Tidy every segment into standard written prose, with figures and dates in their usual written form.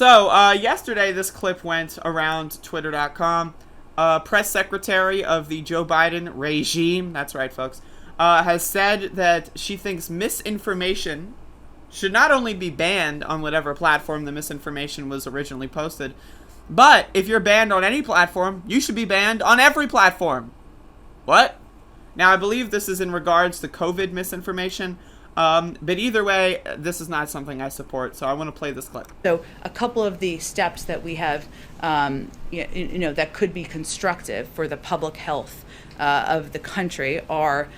Yesterday this clip went around Twitter.com. Press secretary of the Joe Biden regime, that's right, folks, has said that she thinks misinformation should not only be banned on whatever platform the misinformation was originally posted, but if you're banned on any platform, you should be banned on every platform. What? Now, I believe this is in regards to COVID misinformation. But either way, this is not something I support, so I want to play this clip. So a couple of the steps that we have, that could be constructive for the public health of the country are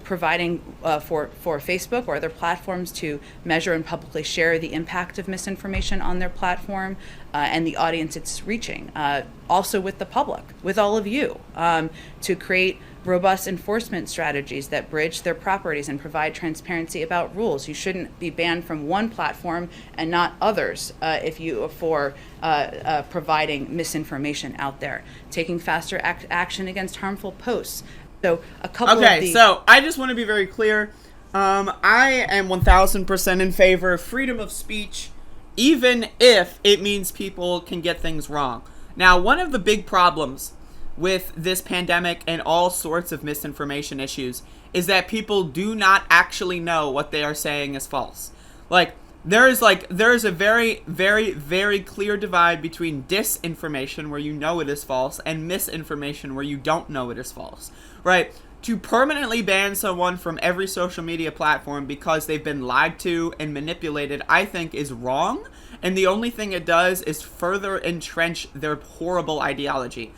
providing for Facebook or other platforms to measure and publicly share the impact of misinformation on their platform and the audience it's reaching. Also with the public, with all of you, to create robust enforcement strategies that bridge their properties and provide transparency about rules. You shouldn't be banned from one platform and not others for providing misinformation out there. Taking faster action against harmful posts. So a couple of the... So I just want to be very clear. I am 1000% in favor of freedom of speech, even if it means people can get things wrong. Now, one of the big problems with this pandemic and all sorts of misinformation issues is that people do not actually know what they are saying is false. There is a very, very, very clear divide between disinformation, where you know it is false, and misinformation, where you don't know it is false, right? To permanently ban someone from every social media platform because they've been lied to and manipulated, I think is wrong. And the only thing it does is further entrench their horrible ideology.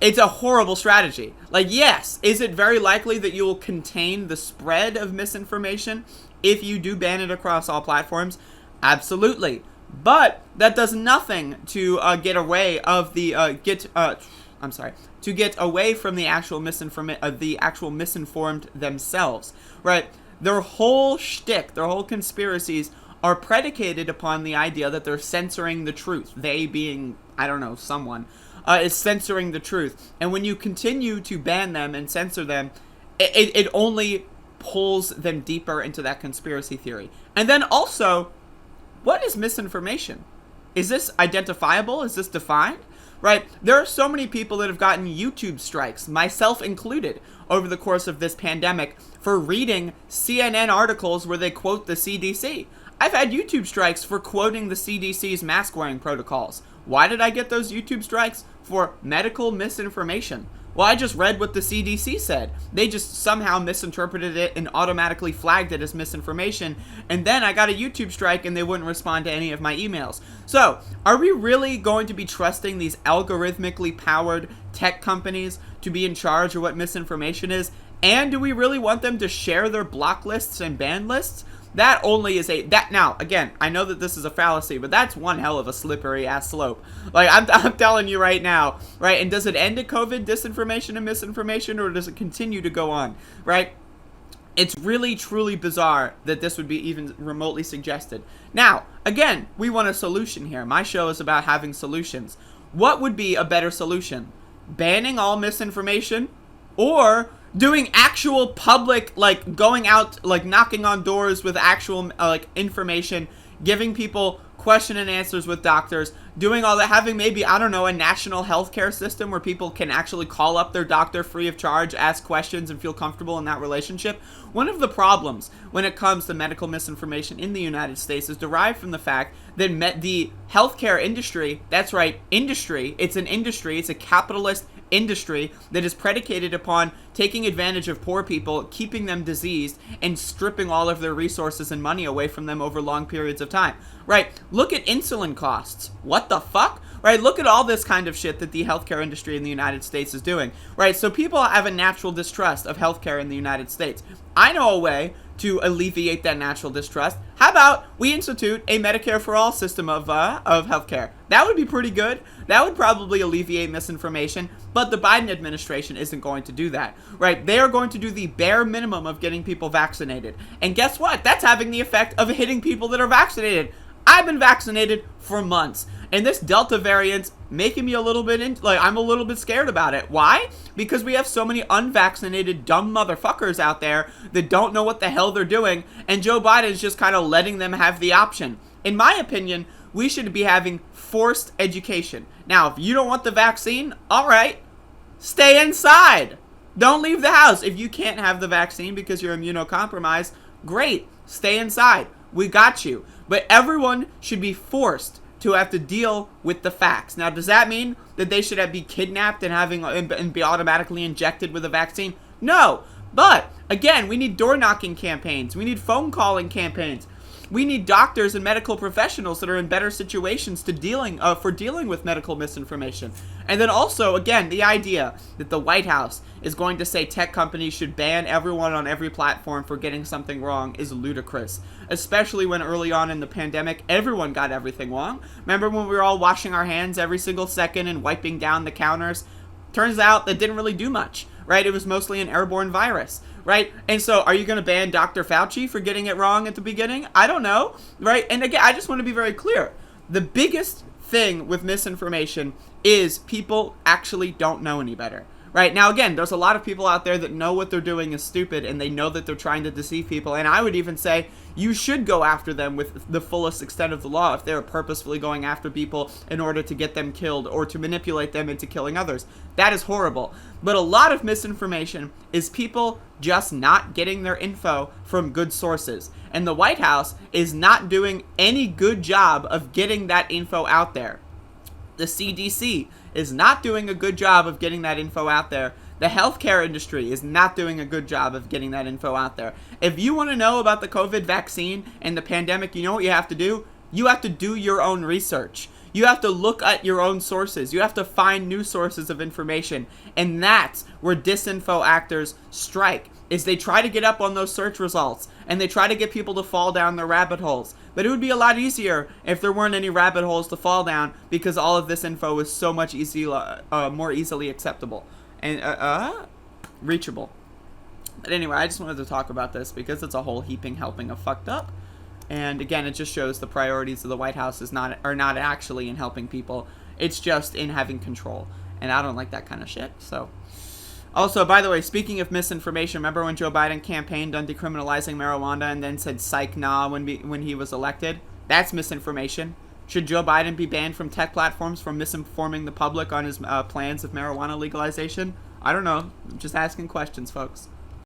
It's a horrible strategy. Yes, is it very likely that you will contain the spread of misinformation if you do ban it across all platforms? Absolutely. But that does nothing to get away from the actual misinformed themselves, right? Their whole shtick, their whole conspiracies are predicated upon the idea that they're censoring the truth. They being, I don't know, someone, is censoring the truth. And when you continue to ban them and censor them, it only pulls them deeper into that conspiracy theory. And then also, what is misinformation? Is this identifiable? Is this defined? Right? There are so many people that have gotten YouTube strikes, myself included, over the course of this pandemic for reading CNN articles where they quote the CDC. I've had YouTube strikes for quoting the CDC's mask wearing protocols. Why did I get those YouTube strikes? For medical misinformation. Well, I just read what the CDC said. They just somehow misinterpreted it and automatically flagged it as misinformation. And then I got a YouTube strike and they wouldn't respond to any of my emails. So, are we really going to be trusting these algorithmically powered tech companies to be in charge of what misinformation is? And do we really want them to share their block lists and ban lists? That only is now, again, I know that this is a fallacy, but that's one hell of a slippery ass slope. I'm telling you right now, right? And does it end at COVID disinformation and misinformation, or does it continue to go on, right? It's really, truly bizarre that this would be even remotely suggested. Now, again, we want a solution here. My show is about having solutions. What would be a better solution? Banning all misinformation, or doing actual public, going out, knocking on doors with actual, information, giving people question and answers with doctors, doing all that, having maybe, I don't know, a national healthcare system where people can actually call up their doctor free of charge, ask questions, and feel comfortable in that relationship. One of the problems when it comes to medical misinformation in the United States is derived from the fact that the healthcare industry, that's right, industry, it's a capitalist industry that is predicated upon taking advantage of poor people, keeping them diseased, and stripping all of their resources and money away from them over long periods of time. Right? Look at insulin costs. What the fuck? Right? Look at all this kind of shit that the healthcare industry in the United States is doing. Right? So people have a natural distrust of healthcare in the United States. I know a way to alleviate that natural distrust. How about we institute a Medicare for all system of healthcare? That would be pretty good. That would probably alleviate misinformation, but the Biden administration isn't going to do that, right? They are going to do the bare minimum of getting people vaccinated. And guess what? That's having the effect of hitting people that are vaccinated. I've been vaccinated for months, and this Delta variant's making me a little bit I'm a little bit scared about it. Why? Because we have so many unvaccinated dumb motherfuckers out there that don't know what the hell they're doing, and Joe Biden's just kind of letting them have the option. In my opinion, we should be having forced education. Now, if you don't want the vaccine, all right, stay inside. Don't leave the house. If you can't have the vaccine because you're immunocompromised, great, stay inside. We got you. But everyone should be forced to have to deal with the facts. Now, does that mean that they should be kidnapped and be automatically injected with a vaccine? No. But, again, we need door-knocking campaigns. We need phone calling campaigns. We need doctors and medical professionals that are in better situations for dealing with medical misinformation. And then also, again, the idea that the White House is going to say tech companies should ban everyone on every platform for getting something wrong is ludicrous. Especially when early on in the pandemic, everyone got everything wrong. Remember when we were all washing our hands every single second and wiping down the counters? Turns out that didn't really do much, right? It was mostly an airborne virus, right? And so are you going to ban Dr. Fauci for getting it wrong at the beginning? I don't know, right? And again, I just want to be very clear. The biggest thing with misinformation is people actually don't know any better. Right? Now, again, there's a lot of people out there that know what they're doing is stupid, and they know that they're trying to deceive people. And I would even say you should go after them with the fullest extent of the law if they're purposefully going after people in order to get them killed or to manipulate them into killing others. That is horrible. But a lot of misinformation is people just not getting their info from good sources. And the White House is not doing any good job of getting that info out there. The CDC is not doing a good job of getting that info out there. The healthcare industry is not doing a good job of getting that info out there. If you want to know about the COVID vaccine and the pandemic, you know what you have to do? You have to do your own research. You have to look at your own sources. You have to find new sources of information. And that's where disinfo actors strike, is they try to get up on those search results and they try to get people to fall down their rabbit holes. But it would be a lot easier if there weren't any rabbit holes to fall down, because all of this info is so much more easily acceptable and reachable. But anyway, I just wanted to talk about this because it's a whole heaping helping of fucked up. And again, it just shows the priorities of the White House are not actually in helping people. It's just in having control. And I don't like that kind of shit. So, also, by the way, speaking of misinformation, remember when Joe Biden campaigned on decriminalizing marijuana and then said psych nah when he was elected? That's misinformation. Should Joe Biden be banned from tech platforms for misinforming the public on his plans of marijuana legalization? I don't know. I'm just asking questions, folks.